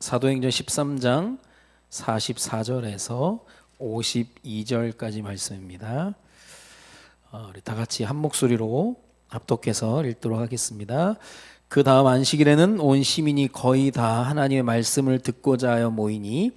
사도행전 13장 44절에서 52절까지 말씀입니다. 우리 다 같이 한 목소리로 합독해서 읽도록 하겠습니다. 그 다음 안식일에는 온 시민이 거의 다 하나님의 말씀을 듣고자 하여 모이니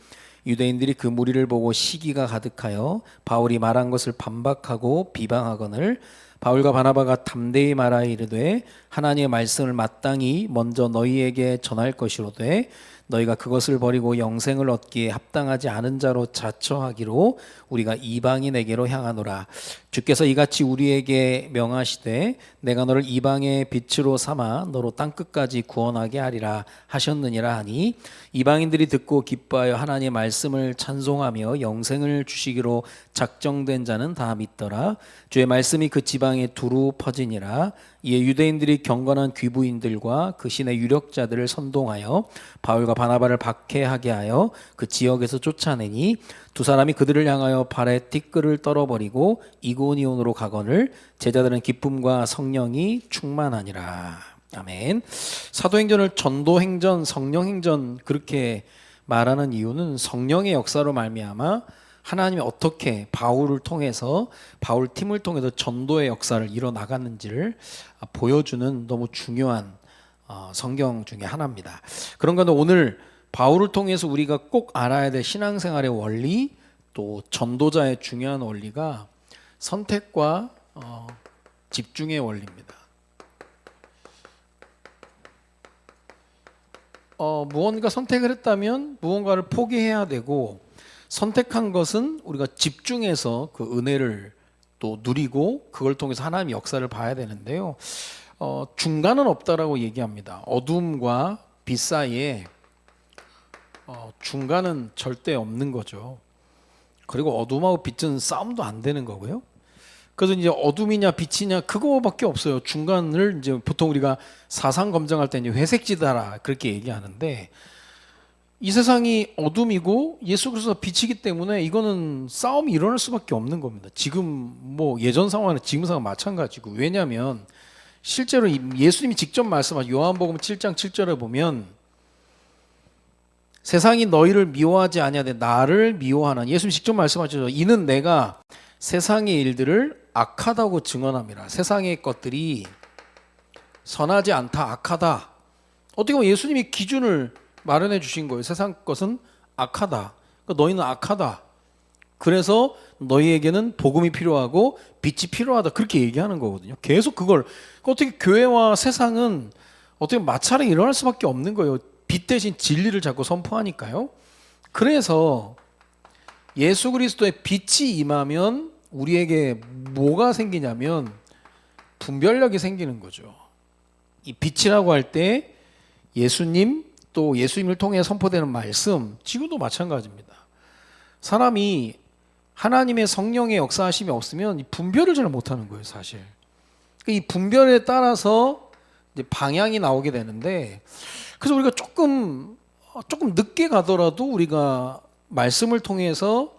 유대인들이 그 무리를 보고 시기가 가득하여 바울이 말한 것을 반박하고 비방하거늘 바울과 바나바가 담대히 말하여 이르되 하나님의 말씀을 마땅히 먼저 너희에게 전할 것이로되 너희가 그것을 버리고 영생을 얻기에 합당하지 않은 자로 자처하기로 우리가 이방인에게로 향하노라. 주께서 이같이 우리에게 명하시되 내가 너를 이방의 빛으로 삼아 너로 땅끝까지 구원하게 하리라 하셨느니라 하니 이방인들이 듣고 기뻐하여 하나님의 말씀을 찬송하며 영생을 주시기로 작정된 자는 다 믿더라. 주의 말씀이 그 지방에 두루 퍼지니라. 이에 유대인들이 경건한 귀부인들과 그 신의 유력자들을 선동하여 바울과 바나바를 박해하게 하여 그 지역에서 쫓아내니 두 사람이 그들을 향하여 발에 티끌을 떨어버리고 이고니온으로 가거늘 제자들은 기쁨과 성령이 충만하니라. 아멘. 사도행전을 전도행전, 성령행전 그렇게 말하는 이유는 성령의 역사로 말미암아 하나님이 어떻게 바울을 통해서 바울 팀을 통해서 전도의 역사를 이뤄나갔는지를 보여주는 너무 중요한 성경 중에 하나입니다. 그런 가운데 오늘 바울을 통해서 우리가 꼭 알아야 될 신앙생활의 원리, 또 전도자의 중요한 원리가 선택과 집중의 원리입니다. 무언가 선택을 했다면 무언가를 포기해야 되고 선택한 것은 우리가 집중해서 그 은혜를 또 누리고 그걸 통해서 하나님의 역사를 봐야 되는데요. 중간은 없다라고 얘기합니다. 어둠과 빛 사이에 중간은 절대 없는 거죠. 그리고 어둠하고 빛은 싸움도 안 되는 거고요. 그래서 이제 어둠이냐 빛이냐 그거밖에 없어요. 중간을 이제 보통 우리가 사상 검증할 때 이제 회색지대라 그렇게 얘기하는데 이 세상이 어둠이고 예수 그리스도가 빛이기 때문에 이거는 싸움이 일어날 수밖에 없는 겁니다. 지금 뭐 예전 상황은 지금 상황 마찬가지고 왜냐하면 실제로 예수님이 직접 말씀하신 요한복음 7장 7절에 보면 세상이 너희를 미워하지 아니하되 나를 미워하나 예수님이 직접 말씀하셨죠. 이는 내가 세상의 일들을 악하다고 증언함이라. 세상의 것들이 선하지 않다, 악하다. 어떻게 보면 예수님이 기준을 마련해 주신 거예요. 세상 것은 악하다. 그러니까 너희는 악하다. 그래서 너희에게는 복음이 필요하고 빛이 필요하다. 그렇게 얘기하는 거거든요. 계속 그걸 어떻게 교회와 세상은 어떻게 마찰이 일어날 수밖에 없는 거예요. 빛 대신 진리를 자꾸 선포하니까요. 그래서 예수 그리스도의 빛이 임하면 우리에게 뭐가 생기냐면 분별력이 생기는 거죠. 이 빛이라고 할 때 예수님 또 예수님을 통해 선포되는 말씀, 지금도 마찬가지입니다. 사람이 하나님의 성령의 역사하심이 없으면 이 분별을 잘 못하는 거예요, 사실. 이 분별에 따라서 이제 방향이 나오게 되는데, 그래서 우리가 조금 늦게 가더라도 우리가 말씀을 통해서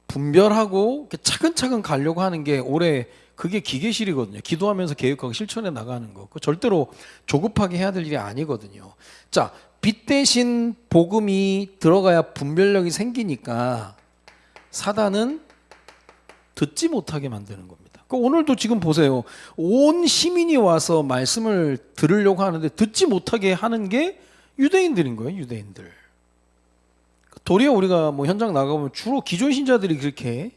분별하고 차근차근 가려고 하는 게 올해 그게 기계실이거든요. 기도하면서 계획하고 실천해 나가는 거. 절대로 조급하게 해야 될 일이 아니거든요. 자, 빛 대신 복음이 들어가야 분별력이 생기니까 사단은 듣지 못하게 만드는 겁니다. 오늘도 지금 보세요. 온 시민이 와서 말씀을 들으려고 하는데 듣지 못하게 하는 게 유대인들인 거예요. 유대인들. 도리어 우리가 뭐 현장 나가보면 주로 기존 신자들이 그렇게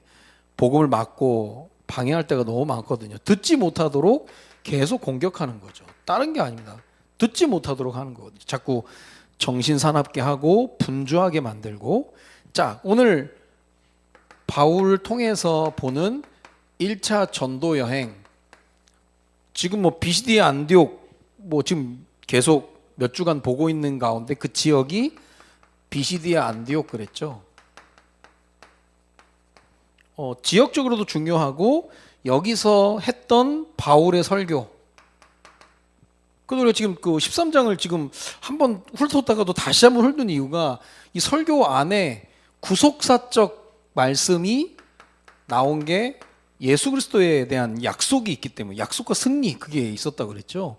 복음을 막고 방해할 때가 너무 많거든요. 듣지 못하도록 계속 공격하는 거죠. 다른 게 아닙니다. 듣지 못하도록 하는 거거든요. 자꾸 정신 사납게 하고 분주하게 만들고. 자, 오늘 바울을 통해서 보는 1차 전도 여행. 지금 뭐 비시디아 안디옥 뭐 지금 계속 몇 주간 보고 있는 가운데 그 지역이 비시디아 안디옥 그랬죠. 지역적으로도 중요하고 여기서 했던 바울의 설교. 그래서 우리가 지금 그 13장을 지금 한번 훑었다가도 다시 한번 훑는 이유가 이 설교 안에 구속사적 말씀이 나온 게 예수 그리스도에 대한 약속이 있기 때문에 약속과 승리 그게 있었다고 그랬죠.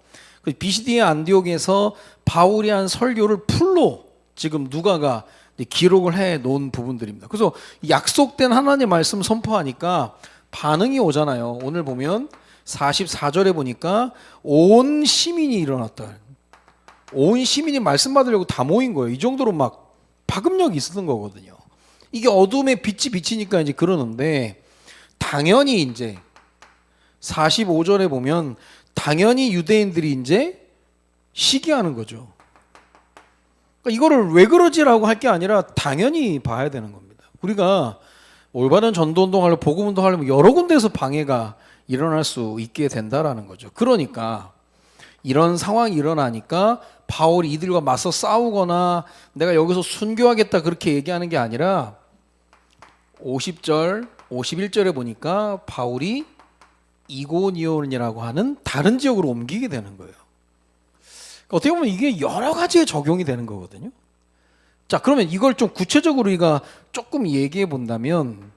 비시디아 안디옥에서 바울이 한 설교를 풀로 지금 누가가 기록을 해 놓은 부분들입니다. 그래서 약속된 하나님의 말씀 선포하니까 반응이 오잖아요. 오늘 보면 44절에 보니까 온 시민이 일어났다. 온 시민이 말씀 받으려고 다 모인 거예요. 이 정도로 막 파급력이 있었던 거거든요. 이게 어둠에 빛이 비치니까 이제 그러는데, 당연히 이제 45절에 보면 당연히 유대인들이 이제 시기하는 거죠. 그러니까 이거를 왜 그러지라고 할 게 아니라 당연히 봐야 되는 겁니다. 우리가 올바른 전도운동하려고 복음운동하려면 여러 군데에서 방해가 일어날 수 있게 된다라는 거죠. 그러니까 이런 상황이 일어나니까 바울이 이들과 맞서 싸우거나 내가 여기서 순교하겠다 그렇게 얘기하는 게 아니라 50절, 51절에 보니까 바울이 이고니온이라고 하는 다른 지역으로 옮기게 되는 거예요. 어떻게 보면 이게 여러 가지에 적용이 되는 거거든요. 자, 그러면 이걸 좀 구체적으로 우리가 조금 얘기해 본다면,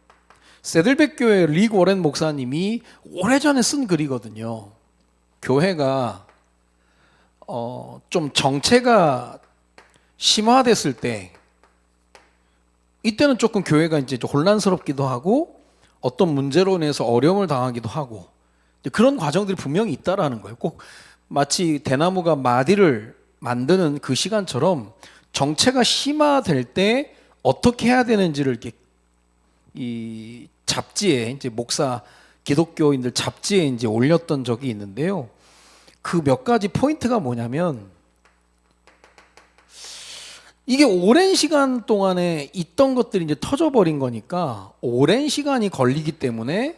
세들백 교회 릭 워렌 목사님이 오래전에 쓴 글이거든요. 교회가 좀 정체가 심화됐을 때, 이때는 조금 교회가 이제 좀 혼란스럽기도 하고 어떤 문제로 인해서 어려움을 당하기도 하고 그런 과정들이 분명히 있다라는 거예요. 꼭 마치 대나무가 마디를 만드는 그 시간처럼 정체가 심화될 때 어떻게 해야 되는지를 이렇게 이 잡지에 이제 목사 기독교인들 잡지에 이제 올렸던 적이 있는데요. 그 몇 가지 포인트가 뭐냐면, 이게 오랜 시간 동안에 있던 것들이 이제 터져버린 거니까 오랜 시간이 걸리기 때문에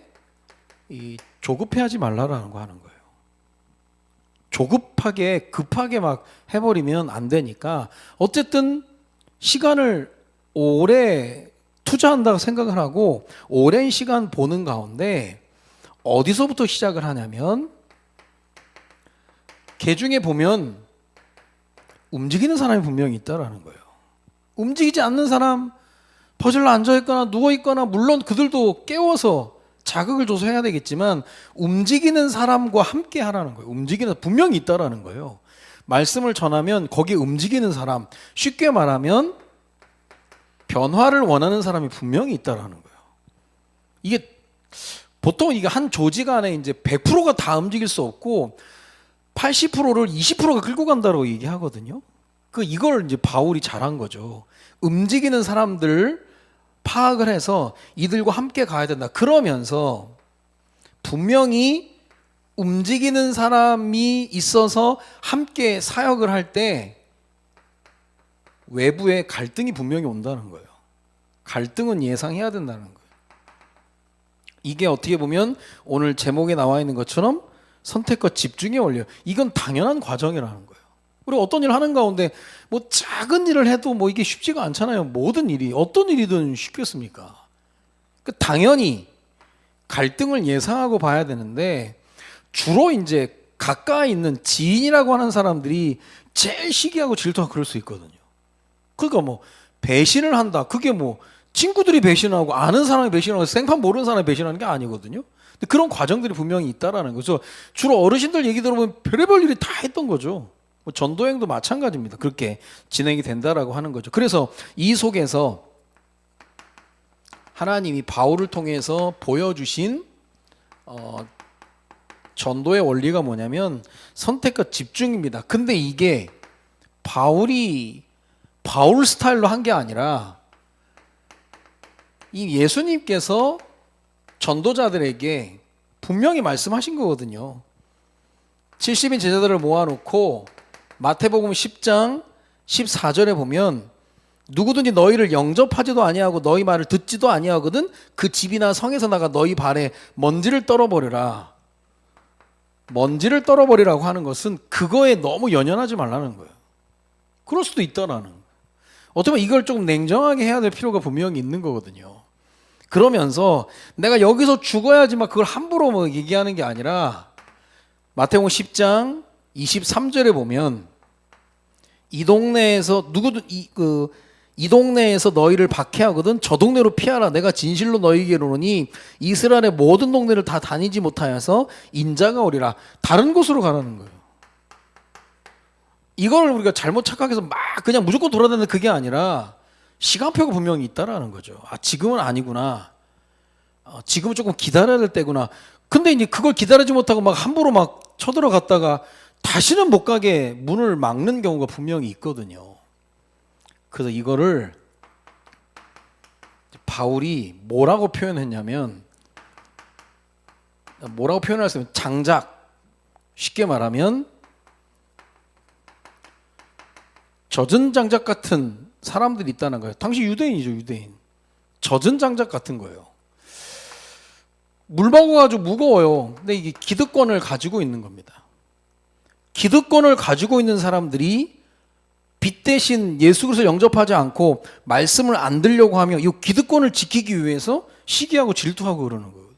조급해하지 말라라는 거 하는 거예요. 조급하게 급하게 막 해버리면 안 되니까 어쨌든 시간을 오래 투자한다고 생각을 하고 오랜 시간 보는 가운데 어디서부터 시작을 하냐면, 개중에 보면 움직이는 사람이 분명히 있다라는 거예요. 움직이지 않는 사람, 퍼즐로 앉아있거나 누워있거나, 물론 그들도 깨워서 자극을 줘서 해야 되겠지만 움직이는 사람과 함께 하라는 거예요. 움직이는 분명히 있다라는 거예요. 말씀을 전하면 거기에 움직이는 사람, 쉽게 말하면 변화를 원하는 사람이 분명히 있다라는 거예요. 이게 보통 이게 한 조직 안에 이제 100%가 다 움직일 수 없고 80%를 20%가 끌고 간다고 얘기하거든요. 이걸 이제 바울이 잘한 거죠. 움직이는 사람들 파악을 해서 이들과 함께 가야 된다. 그러면서 분명히 움직이는 사람이 있어서 함께 사역을 할 때 외부에 갈등이 분명히 온다는 거예요. 갈등은 예상해야 된다는 거예요. 이게 어떻게 보면 오늘 제목에 나와 있는 것처럼 선택과 집중의 원리예요. 이건 당연한 과정이라는 거예요. 우리가 어떤 일을 하는 가운데 뭐 작은 일을 해도 뭐 이게 쉽지가 않잖아요. 모든 일이 어떤 일이든 쉽겠습니까? 당연히 갈등을 예상하고 봐야 되는데, 주로 이제 가까이 있는 지인이라고 하는 사람들이 제일 시기하고 질투하고 그럴 수 있거든요. 그러니까 뭐 배신을 한다. 그게 뭐 친구들이 배신하고 아는 사람이 배신하고 생판 모르는 사람이 배신하는 게 아니거든요. 근데 그런 과정들이 분명히 있다라는 거죠. 주로 어르신들 얘기 들어보면 별의별 일이 다 했던 거죠. 뭐 전도행도 마찬가지입니다. 그렇게 진행이 된다라고 하는 거죠. 그래서 이 속에서 하나님이 바울을 통해서 보여주신 전도의 원리가 뭐냐면 선택과 집중입니다. 근데 이게 바울 스타일로 한 게 아니라 이 예수님께서 전도자들에게 분명히 말씀하신 거거든요. 70인 제자들을 모아놓고 마태복음 10장 14절에 보면 누구든지 너희를 영접하지도 아니하고 너희 말을 듣지도 아니하거든 그 집이나 성에서 나가 너희 발에 먼지를 떨어버려라. 먼지를 떨어버리라고 하는 것은 그거에 너무 연연하지 말라는 거예요. 그럴 수도 있다라는 거예요. 어떻게 보면 이걸 조금 냉정하게 해야 될 필요가 분명히 있는 거거든요. 그러면서 내가 여기서 죽어야지만 그걸 함부로 뭐 얘기하는 게 아니라 마태복음 10장 23절에 보면 이 동네에서 이 동네에서 너희를 박해하거든 저 동네로 피하라. 내가 진실로 너희에게 이르노니 이스라엘의 모든 동네를 다 다니지 못하여서 인자가 오리라. 다른 곳으로 가라는 거예요. 이걸 우리가 잘못 착각해서 막 그냥 무조건 돌아다니는 그게 아니라 시간표가 분명히 있다라는 거죠. 아, 지금은 아니구나. 지금은 조금 기다려야 될 때구나. 근데 이제 그걸 기다리지 못하고 막 함부로 막 쳐들어갔다가 다시는 못 가게 문을 막는 경우가 분명히 있거든요. 그래서 이거를 바울이 뭐라고 표현했냐면, 뭐라고 표현할 수 있으면 장작, 쉽게 말하면 젖은 장작 같은 사람들이 있다는 거예요. 당시 유대인이죠, 유대인. 젖은 장작 같은 거예요. 물바구가 아주 무거워요. 근데 이게 기득권을 가지고 있는 겁니다. 기득권을 가지고 있는 사람들이 빛 대신 예수 그리스도를 영접하지 않고 말씀을 안 들려고 하면 이 기득권을 지키기 위해서 시기하고 질투하고 그러는 거예요.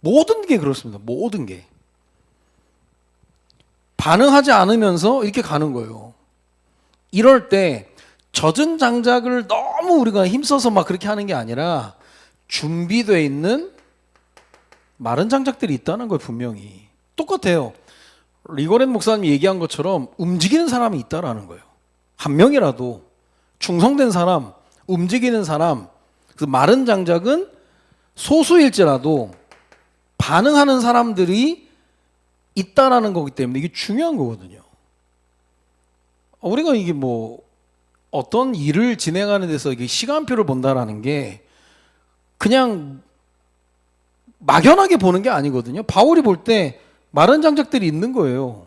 모든 게 그렇습니다. 모든 게. 반응하지 않으면서 이렇게 가는 거예요. 이럴 때 젖은 장작을 너무 우리가 힘써서 막 그렇게 하는 게 아니라 준비되어 있는 마른 장작들이 있다는 거예요. 분명히 똑같아요. 리고렌 목사님이 얘기한 것처럼 움직이는 사람이 있다라는 거예요. 한 명이라도 충성된 사람, 움직이는 사람. 그 마른 장작은 소수일지라도 반응하는 사람들이 있다라는 거기 때문에 이게 중요한 거거든요. 우리가 이게 뭐 어떤 일을 진행하는 데서 이게 시간표를 본다라는 게 그냥 막연하게 보는 게 아니거든요. 바울이 볼 때 마른 장작들이 있는 거예요.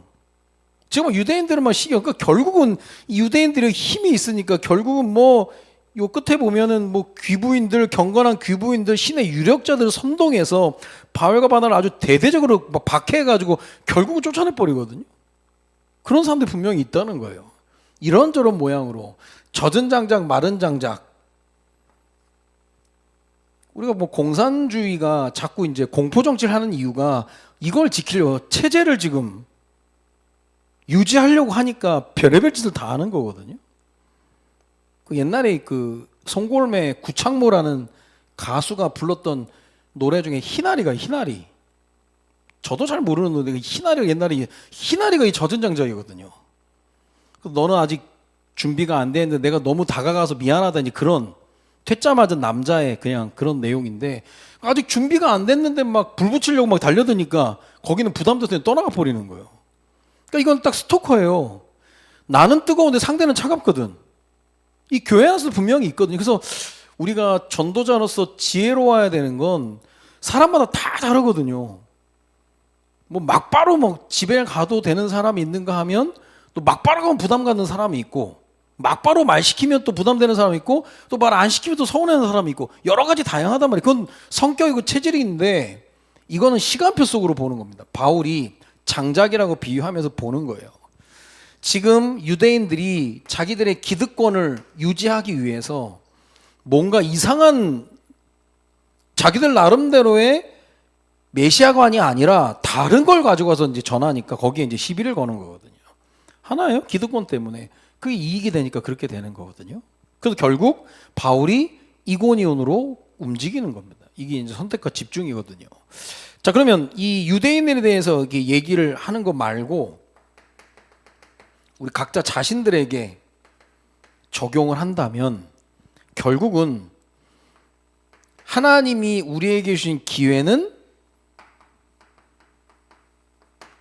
지금 유대인들은 막 그러니까 결국은 유대인들의 힘이 있으니까 결국은 뭐 요 끝에 보면은 뭐 귀부인들, 경건한 귀부인들, 신의 유력자들을 선동해서 바울과 바나바를 아주 대대적으로 막 박해해가지고 결국은 쫓아내 버리거든요. 그런 사람들이 분명히 있다는 거예요. 이런저런 모양으로 젖은 장작, 마른 장작. 우리가 뭐 공산주의가 자꾸 이제 공포 정치를 하는 이유가 이걸 지키려고 체제를 지금 유지하려고 하니까 별의별 짓을 다 하는 거거든요. 그 옛날에 그 송골매 구창모라는 가수가 불렀던 노래 중에 희나리가 희나리. 저도 잘 모르는 노래. 희나리가 옛날에 희나리가 이 젖은 장작이거든요. 너는 아직 준비가 안 됐는데 내가 너무 다가가서 미안하다니 그런 퇴짜 맞은 남자의 그냥 그런 내용인데 아직 준비가 안 됐는데 막 불 붙이려고 막 달려드니까 거기는 부담돼서 떠나가 버리는 거예요. 그러니까 이건 딱 스토커예요. 나는 뜨거운데 상대는 차갑거든. 이 교회 안에서 분명히 있거든요. 그래서 우리가 전도자로서 지혜로워야 되는 건 사람마다 다 다르거든요. 뭐 막바로 뭐 집에 가도 되는 사람이 있는가 하면 또 막바로 가면 부담 갖는 사람이 있고 막바로 말 시키면 또 부담되는 사람이 있고 또 말 안 시키면 또 서운해하는 사람이 있고 여러 가지 다양하단 말이에요. 그건 성격이고 체질인데 이거는 시간표 속으로 보는 겁니다. 바울이 장작이라고 비유하면서 보는 거예요. 지금 유대인들이 자기들의 기득권을 유지하기 위해서 뭔가 이상한 자기들 나름대로의 메시아관이 아니라 다른 걸 가지고 와서 이제 전하니까 거기에 이제 시비를 거는 거거든요. 하나예요. 기득권 때문에. 그게 이익이 되니까 그렇게 되는 거거든요. 그래서 결국 바울이 이고니온으로 움직이는 겁니다. 이게 이제 선택과 집중이거든요. 자, 그러면 이 유대인에 대해서 이렇게 얘기를 하는 거 말고 우리 각자 자신들에게 적용을 한다면 결국은 하나님이 우리에게 주신 기회는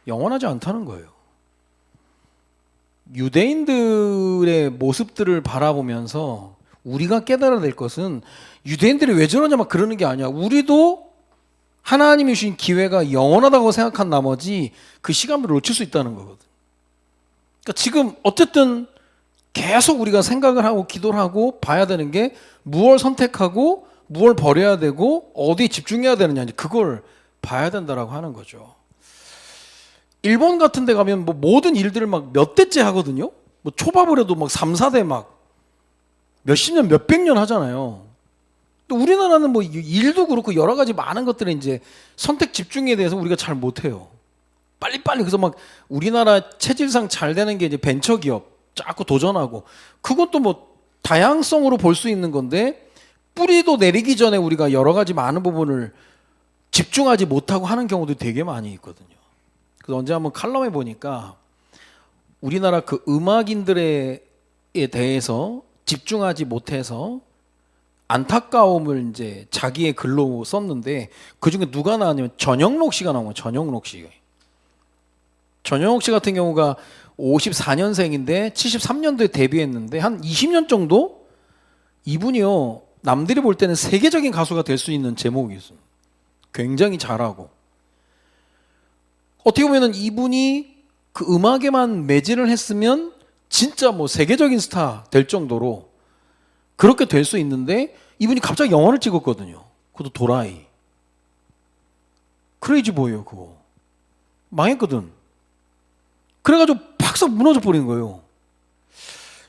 영원하지 않다는 거예요. 유대인들의 모습들을 바라보면서 우리가 깨달아야 될 것은 유대인들이 왜 저러냐 막 그러는 게 아니야. 우리도 하나님이 주신 기회가 영원하다고 생각한 나머지 그 시간을 놓칠 수 있다는 거거든. 그러니까 지금 어쨌든 계속 우리가 생각을 하고 기도를 하고 봐야 되는 게 무엇을 선택하고 무엇을 버려야 되고 어디에 집중해야 되느냐 그걸 봐야 된다라고 하는 거죠. 일본 같은 데 가면 뭐 모든 일들을 막 몇 대째 하거든요. 뭐 초밥을 해도 막 3, 4대 막 몇십 년, 몇백 년 하잖아요. 또 우리나라는 뭐 일도 그렇고 여러 가지 많은 것들에 이제 선택 집중에 대해서 우리가 잘 못해요. 빨리빨리. 그래서 막 우리나라 체질상 잘 되는 게 이제 벤처기업 자꾸 도전하고 그것도 뭐 다양성으로 볼 수 있는 건데 뿌리도 내리기 전에 우리가 여러 가지 많은 부분을 집중하지 못하고 하는 경우도 되게 많이 있거든요. 그래서 언제 한번 칼럼에 보니까 우리나라 그 음악인들에 대해서 집중하지 못해서 안타까움을 이제 자기의 글로 썼는데 그 중에 누가 나왔냐면 전영록 씨가 나온 거예요. 전영록 씨. 전영록 씨 같은 경우가 54년생인데 73년도에 데뷔했는데 한 20년 정도 이분이요 남들이 볼 때는 세계적인 가수가 될 수 있는 제목이 있어요. 굉장히 잘하고 어떻게 보면은 이분이 그 음악에만 매진을 했으면 진짜 뭐 세계적인 스타 될 정도로 그렇게 될 수 있는데 이분이 갑자기 영화를 찍었거든요. 그것도 도라이. 크레이지 보이요 그거. 망했거든. 그래가지고 박사 무너져 버린 거예요.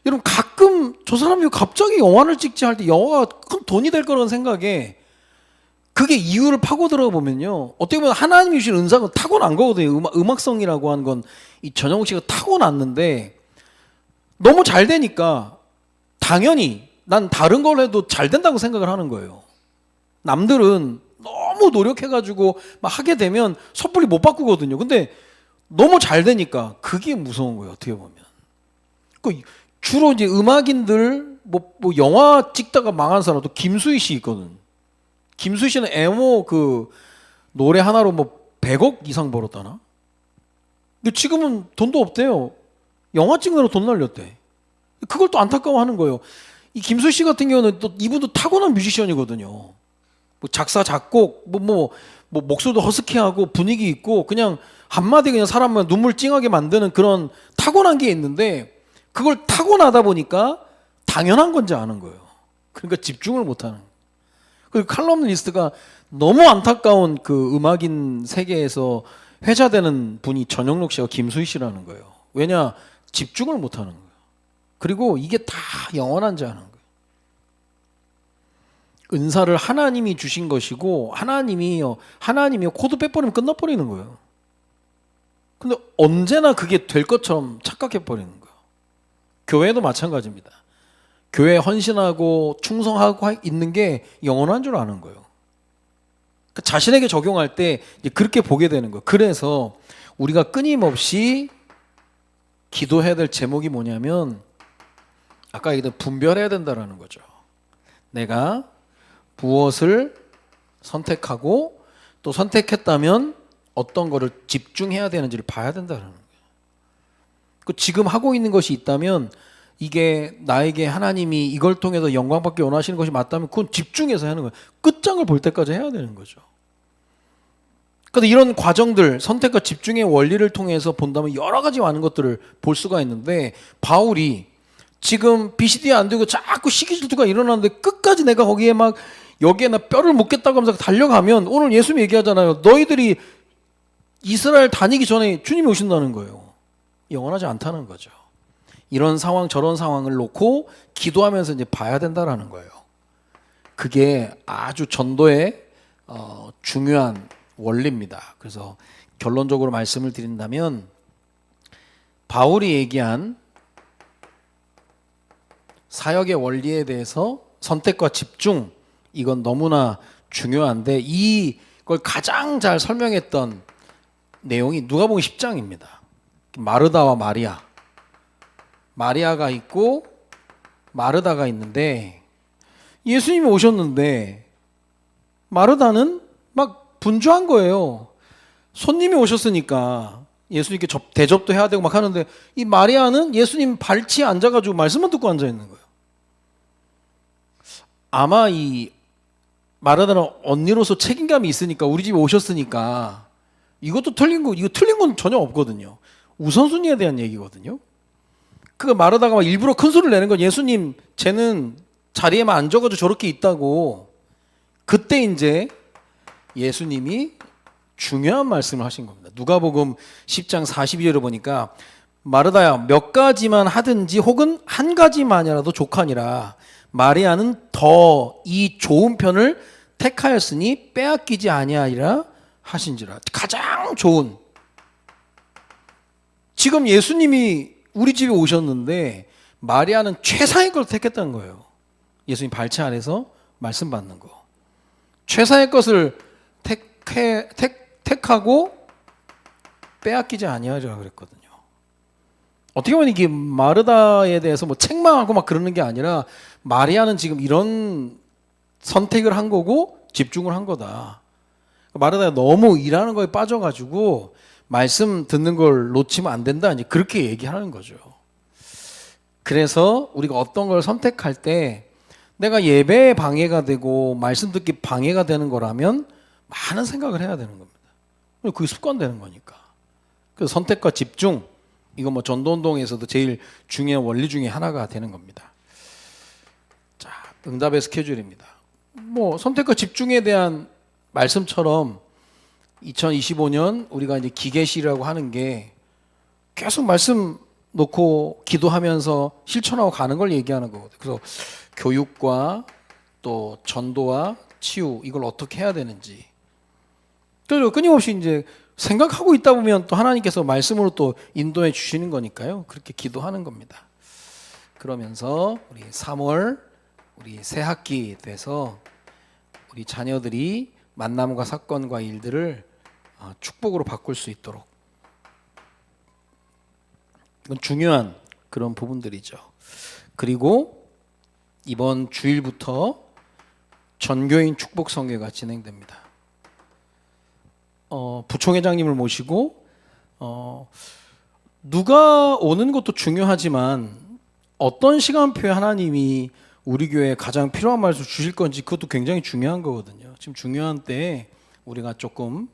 여러분 가끔 저 사람이 갑자기 영화를 찍지 할 때 영화가 큰 돈이 될 거라는 생각에 그게 이유를 파고 들어가 보면요. 어떻게 보면 하나님이 주신 은사가 타고난 거거든요. 음악성이라고 하는 건 이 전영욱 씨가 타고났는데 너무 잘 되니까 당연히 난 다른 걸 해도 잘 된다고 생각을 하는 거예요. 남들은 너무 노력해가지고 막 하게 되면 섣불리 못 바꾸거든요. 근데 너무 잘 되니까 그게 무서운 거예요. 어떻게 보면. 그 주로 이제 음악인들 뭐 영화 찍다가 망한 사람도 김수희 씨 있거든. 김수희 씨는 에모 그 노래 하나로 뭐 100억 이상 벌었다나? 근데 지금은 돈도 없대요. 영화 찍느라 돈 날렸대. 그걸 또 안타까워하는 거예요. 이 김수희 씨 같은 경우는 또 이분도 타고난 뮤지션이거든요. 뭐 작사 작곡 뭐 목소리도 허스키하고 분위기 있고 그냥 한마디 그냥 사람을 눈물 찡하게 만드는 그런 타고난 게 있는데 그걸 타고나다 보니까 당연한 건지 아는 거예요. 그러니까 집중을 못하는 거예요. 그리고 칼럼니스트가 너무 안타까운 그 음악인 세계에서 회자되는 분이 전영록 씨와 김수희 씨라는 거예요. 왜냐? 집중을 못하는 거예요. 그리고 이게 다 영원한지 아는 거예요. 은사를 하나님이 주신 것이고 하나님이 코드 빼버리면 끝나버리는 거예요. 근데 언제나 그게 될 것처럼 착각해버리는 거예요. 교회도 마찬가지입니다. 교회에 헌신하고 충성하고 있는 게 영원한 줄 아는 거예요. 그러니까 자신에게 적용할 때 이제 그렇게 보게 되는 거예요. 그래서 우리가 끊임없이 기도해야 될 제목이 뭐냐면 아까 얘기했던 분별해야 된다는 거죠. 내가 무엇을 선택하고 또 선택했다면 어떤 거를 집중해야 되는지를 봐야 된다는 거예요. 지금 하고 있는 것이 있다면 이게 나에게 하나님이 이걸 통해서 영광받기 원하시는 것이 맞다면 그건 집중해서 하는 거예요. 끝장을 볼 때까지 해야 되는 거죠. 그런데 이런 과정들, 선택과 집중의 원리를 통해서 본다면 여러 가지 많은 것들을 볼 수가 있는데 바울이 지금 BCD 안 되고 자꾸 시기 질투가 일어나는데 끝까지 내가 거기에 막 여기에 나 뼈를 묻겠다고 하면서 달려가면 오늘 예수님이 얘기하잖아요. 너희들이 이스라엘 다니기 전에 주님이 오신다는 거예요. 영원하지 않다는 거죠. 이런 상황 저런 상황을 놓고 기도하면서 이제 봐야 된다라는 거예요. 그게 아주 전도의 중요한 원리입니다. 그래서 결론적으로 말씀을 드린다면 바울이 얘기한 사역의 원리에 대해서 선택과 집중 이건 너무나 중요한데 이걸 가장 잘 설명했던 내용이 누가복음 10장입니다. 마르다와 마리아. 마리아가 있고 마르다가 있는데 예수님이 오셨는데 마르다는 막 분주한 거예요. 손님이 오셨으니까 예수님께 대접도 해야 되고 막 하는데 이 마리아는 예수님 발치에 앉아가지고 말씀만 듣고 앉아 있는 거예요. 아마 이 마르다는 언니로서 책임감이 있으니까 우리 집에 오셨으니까 이것도 틀린 거, 이거 틀린 건 전혀 없거든요. 우선순위에 대한 얘기거든요. 그 마르다가 막 일부러 큰 소리를 내는 건 예수님, 쟤는 자리에만 앉아가지고 저렇게 있다고. 그때 이제 예수님이 중요한 말씀을 하신 겁니다. 누가복음 10장 42절을 보니까 마르다야 몇 가지만 하든지 혹은 한 가지만이라도 족하니라. 마리아는 더 이 좋은 편을 택하였으니 빼앗기지 아니하리라 하신지라. 가장 좋은. 지금 예수님이 우리 집에 오셨는데 마리아는 최상의 걸 택했다는 거예요. 예수님 발치 안에서 말씀 받는 거. 최상의 것을 택하고 빼앗기지 아니하리라 그랬거든요. 어떻게 보면 이게 마르다에 대해서 뭐 책망하고 막 그러는 게 아니라 마리아는 지금 이런 선택을 한 거고 집중을 한 거다. 마르다가 너무 일하는 거에 빠져가지고 말씀 듣는 걸 놓치면 안 된다. 이제 그렇게 얘기하는 거죠. 그래서 우리가 어떤 걸 선택할 때 내가 예배에 방해가 되고 말씀 듣기 방해가 되는 거라면 많은 생각을 해야 되는 겁니다. 그게 습관되는 거니까. 그래서 선택과 집중, 이거 뭐 전도운동에서도 제일 중요한 원리 중에 하나가 되는 겁니다. 자, 응답의 스케줄입니다. 뭐 선택과 집중에 대한 말씀처럼 2025년 우리가 이제 기계시라고 하는 게 계속 말씀 놓고 기도하면서 실천하고 가는 걸 얘기하는 거거든요. 그래서 교육과 또 전도와 치유, 이걸 어떻게 해야 되는지. 그래서 끊임없이 이제 생각하고 있다 보면 또 하나님께서 말씀으로 또 인도해 주시는 거니까요. 그렇게 기도하는 겁니다. 그러면서 우리 3월 우리 새 학기 돼서 우리 자녀들이 만남과 사건과 일들을 축복으로 바꿀 수 있도록, 이건 중요한 그런 부분들이죠. 그리고 이번 주일부터 전교인 축복 성회가 진행됩니다. 부총회장님을 모시고 누가 오는 것도 중요하지만 어떤 시간표에 하나님이 우리 교회에 가장 필요한 말씀을 주실 건지 그것도 굉장히 중요한 거거든요. 지금 중요한 때에 우리가 조금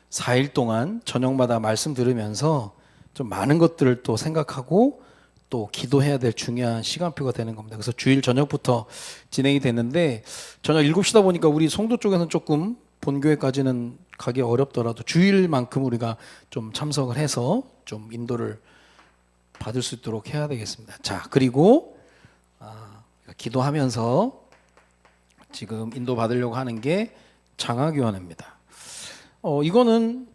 4일 동안 저녁마다 말씀 들으면서 좀 많은 것들을 또 생각하고 또 기도해야 될 중요한 시간표가 되는 겁니다. 그래서 주일 저녁부터 진행이 됐는데 저녁 7시다 보니까 우리 송도 쪽에서는 조금 본교회까지는 가기 어렵더라도 주일만큼 우리가 좀 참석을 해서 좀 인도를 받을 수 있도록 해야 되겠습니다. 자, 그리고 기도하면서 지금 인도 받으려고 하는 게 장학위원회입니다. 이거는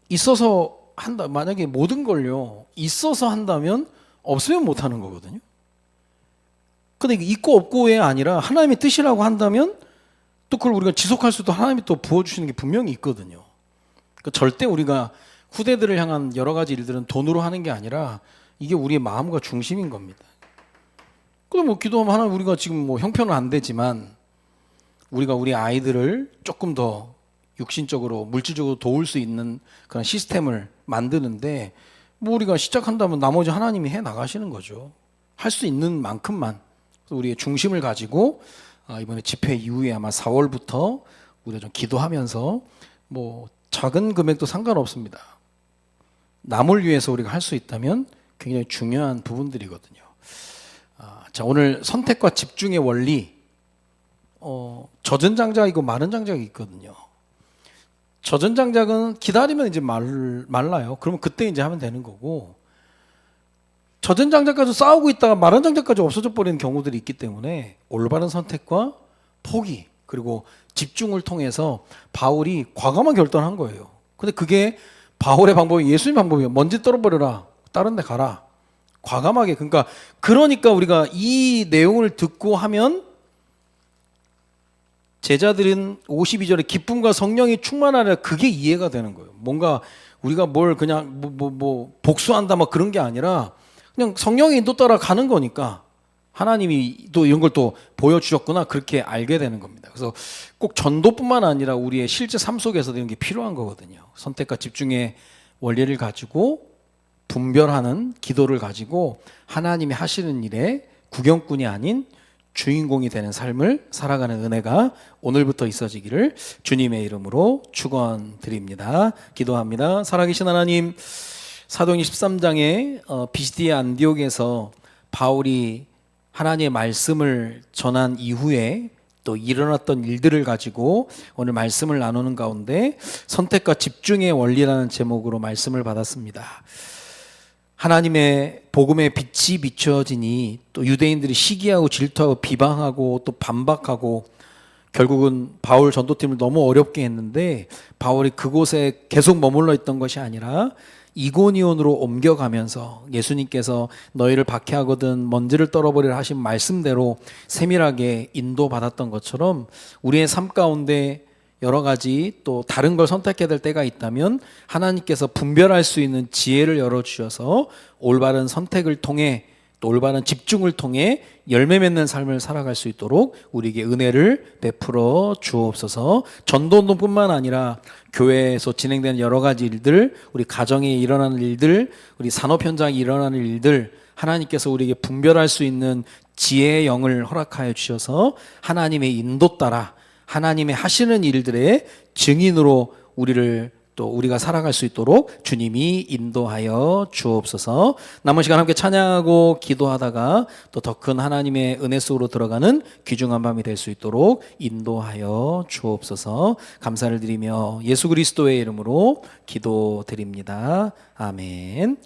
있어서 한다. 만약에 모든 걸요 있어서 한다면 없으면 못 하는 거거든요. 근데 있고 없고의 아니라 하나님의 뜻이라고 한다면 또 그걸 우리가 지속할 수도 하나님이 또 부어주시는 게 분명히 있거든요. 그러니까 절대 우리가 후대들을 향한 여러 가지 일들은 돈으로 하는 게 아니라 이게 우리의 마음과 중심인 겁니다. 그럼 뭐 기도하면 하나님, 우리가 지금 뭐 형편은 안 되지만 우리가 우리 아이들을 조금 더 육신적으로 물질적으로 도울 수 있는 그런 시스템을 만드는데 뭐 우리가 시작한다면 나머지 하나님이 해 나가시는 거죠. 할 수 있는 만큼만. 우리의 중심을 가지고 이번에 집회 이후에 아마 4월부터 우리가 좀 기도하면서 뭐 작은 금액도 상관없습니다. 남을 위해서 우리가 할 수 있다면 굉장히 중요한 부분들이거든요. 자, 오늘 선택과 집중의 원리, 젖은 장작이고 마른 장작이 있거든요. 젖은 장작은 기다리면 이제 말라요. 그러면 그때 이제 하면 되는 거고, 젖은 장작까지 싸우고 있다가 마른 장작까지 없어져 버리는 경우들이 있기 때문에 올바른 선택과 포기 그리고 집중을 통해서 바울이 과감한 결단한 거예요. 근데 그게 바울의 방법이 예수님 방법이에요. 먼지 떨어버려라, 다른 데 가라. 과감하게. 그러니까 우리가 이 내용을 듣고 하면 제자들은 52절에 기쁨과 성령이 충만하라, 그게 이해가 되는 거예요. 뭔가 우리가 뭘 그냥 복수한다 막 그런 게 아니라 그냥 성령의 인도 따라 가는 거니까 하나님이 또 이런 걸 또 보여주셨구나, 그렇게 알게 되는 겁니다. 그래서 꼭 전도뿐만 아니라 우리의 실제 삶 속에서도 이런 게 필요한 거거든요. 선택과 집중의 원리를 가지고 분별하는 기도를 가지고 하나님이 하시는 일에 구경꾼이 아닌 주인공이 되는 삶을 살아가는 은혜가 오늘부터 있어지기를 주님의 이름으로 축원드립니다. 기도합니다. 살아계신 하나님, 사도행전 13장에 비시디아 안디옥에서 바울이 하나님의 말씀을 전한 이후에 또 일어났던 일들을 가지고 오늘 말씀을 나누는 가운데 선택과 집중의 원리라는 제목으로 말씀을 받았습니다. 하나님의 복음의 빛이 비춰지니 또 유대인들이 시기하고 질투하고 비방하고 또 반박하고 결국은 바울 전도팀을 너무 어렵게 했는데 바울이 그곳에 계속 머물러 있던 것이 아니라 이고니온으로 옮겨가면서 예수님께서 너희를 박해하거든 먼지를 떨어버리라 하신 말씀대로 세밀하게 인도받았던 것처럼 우리의 삶 가운데 여러 가지 또 다른 걸 선택해야 될 때가 있다면 하나님께서 분별할 수 있는 지혜를 열어주셔서 올바른 선택을 통해 또 올바른 집중을 통해 열매 맺는 삶을 살아갈 수 있도록 우리에게 은혜를 베풀어 주옵소서. 전도운동뿐만 아니라 교회에서 진행되는 여러 가지 일들, 우리 가정에 일어나는 일들, 우리 산업 현장에 일어나는 일들, 하나님께서 우리에게 분별할 수 있는 지혜의 영을 허락하여 주셔서 하나님의 인도 따라 하나님의 하시는 일들의 증인으로 우리가 살아갈 수 있도록 주님이 인도하여 주옵소서. 남은 시간 함께 찬양하고 기도하다가 또 더 큰 하나님의 은혜 속으로 들어가는 귀중한 밤이 될 수 있도록 인도하여 주옵소서. 감사를 드리며 예수 그리스도의 이름으로 기도드립니다. 아멘.